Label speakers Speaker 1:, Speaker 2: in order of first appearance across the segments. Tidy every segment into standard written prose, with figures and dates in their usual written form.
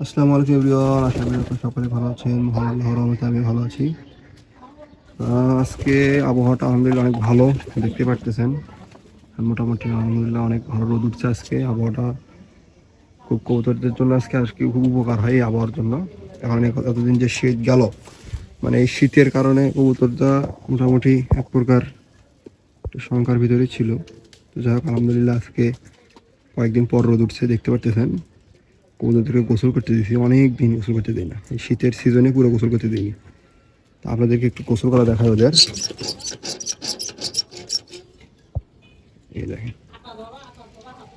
Speaker 1: আসসালামু আলাইকুম এভরিওয়ান, আশা করি আপনারা সকলে ভালো আছেন। আল্লাহর রহমতে আমি ভালো আছি। আজকে আবহাওয়াটা আলহামদুলিল্লাহ অনেক ভালো, দেখতে পারতেছেন। মোটামুটি আলহামদুলিল্লাহ অনেক ভালো রোদ উঠছে আজকে। আবহাওয়াটা খুব কবুতরদের জন্য আজকে খুব উপকার হয় এই আবহাওয়ার জন্য। কারণ এতদিন যে শীত গেল, মানে এই শীতের কারণে কবুতরটা মোটামুটি এক প্রকার একটু শঙ্কার ভিতরে ছিল। তো যাই হোক, আলহামদুলিল্লাহ আজকে কয়েকদিন পর রোদ উঠছে, দেখতে পারতেছেন। কবুতরদেরকে গোসল করতে দিয়েছি, অনেক দিন গোসল করতে দিই না, এই শীতের সিজনে পুরো গোসল করতে দিইনি। তা আপনাদেরকে একটু গোসল করা দেখা ওদের। এই দেখেন,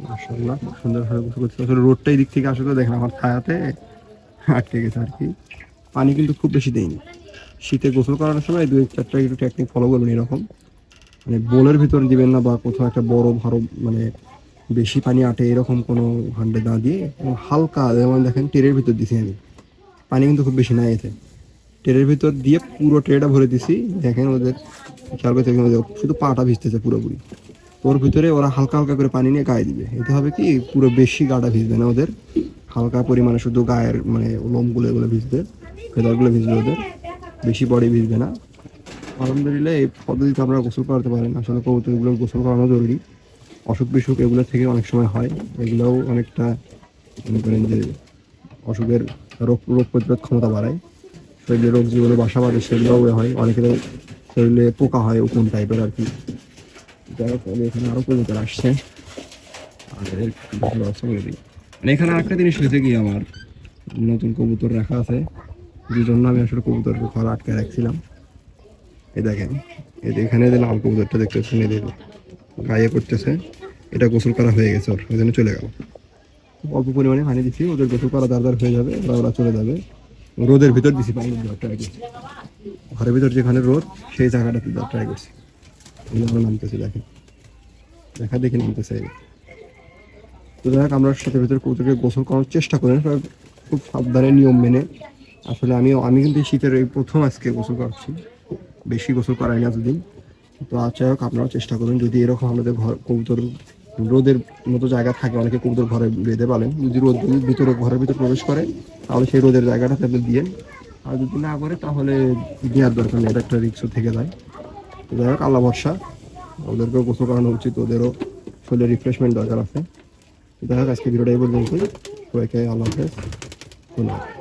Speaker 1: মাশাআল্লাহ খুব সুন্দরভাবে গোসল করতে। আসলে রোডটা এই দিক থেকে আসলে দেখেন আমার ছায়াতে আটকে গেছে আর কি। পানি কিন্তু খুব বেশি দেয়নি। শীতে গোসল করানোর সময় দুই চারটা একটু টেকনিক ফলো করবেন এরকম, মানে বোলের ভিতরে দিবেন না বা কোথাও একটা বড় ভালো মানে বেশি পানি আটে এরকম কোনো হান্ডে না দিয়ে হালকা, যেমন দেখেন টেরের ভিতর দিছি আমি, পানি কিন্তু খুব বেশি নাই এতে। ট্রের ভিতর দিয়ে পুরো ট্রেটা ভরে দিছি। দেখেন ওদের খেয়াল করতে দেখেন, ওদের শুধু পাটা ভিজতেছে পুরোপুরি। ওর ভিতরে ওরা হালকা হালকা করে পানি নিয়ে গায়ে দিবে। এতে হবে কি, পুরো বেশি গাটা ভিজবে না ওদের, হালকা পরিমাণে শুধু গায়ের মানে লোমগুলো এগুলো ভিজবে, ফেদারগুলো ভিজবে ওদের, বেশি বডি ভিজবে না। আলহামদুলিল্লাহ এই পদ্ধতিতে আপনারা গোসল করাতে পারেন। আসলে কবুতরগুলো গোসল করানো জরুরি। অসুখ বিসুখ এগুলো থেকে অনেক সময় হয়, এগুলোও অনেকটা মনে করেন যে অসুখের রোগ রোগ প্রতিরোধ ক্ষমতা বাড়ায়। শরীরে রোগ যেগুলো বাসা বাঁধে সেগুলোও হয়, অনেকের শরীরে পোকা হয় উকুন টাইপের আর কি। যাই হোক, এখানে আরও কবুতর আসছে। আর মানে এখানে আরেকটা জিনিস হয়েছে কি, আমার নতুন কবুতর রাখা আছে, যে জন্য আমি আসলে কবুতর ঘর আটকে রাখছিলাম। এই দেখেন, এই যে এখানে যে লাল কবুতরটা দেখতেছেন, এদের গায়ে করতেছে, এটা গোসল করা হয়ে গেছে, ওর ওই জন্য চলে গেল। অল্প পরিমাণে পানি দিচ্ছি, ওদের গোসল করা দাঁড় হয়ে যাবে, ওরা চলে যাবে। রোদের ভিতর দিছি পানি দেওয়ার ট্রাই করছি, ঘরের ভিতর যেখানে রোদ সেই জায়গাটাতে দেওয়ার ট্রাই করছি। নামতেছে দেখেন, দেখা দেখে নামতেছে। তো যাই হোক, আমরা সাথে ভিতরে কবুতরকে গোসল করার চেষ্টা করেন খুব সাবধানে নিয়ম মেনে। আসলে আমি কিন্তু শীতের এই প্রথম আজকে গোসল করাচ্ছি, বেশি গোসল করাইনি এতদিন। তো যাই হোক, আপনারাও চেষ্টা করুন। যদি এরকম আমাদের ঘর কবুতর রোদের মতো জায়গা থাকে, অনেকে কবুতর ঘরে বেঁধে পালেন, যদি রোদ ভিতরে ঘরের ভিতরে প্রবেশ করে তাহলে সেই রোদের জায়গাটা আপনি দিয়ে, আর যদি না করে তাহলে দেওয়ার দরকার নেই, এটা একটা রিক্সও থেকে যায়। তো যাই হোক, আল্লাহ ভরসা, ওদেরকেও গোসল করানো উচিত, ওদেরও শরীরে রিফ্রেশমেন্ট দরকার আছে। যাই হোক, আজকে ভিডিওটা এই পর্যন্তই। সবাইকে আল্লাহ হাফেজ, ধন্যবাদ।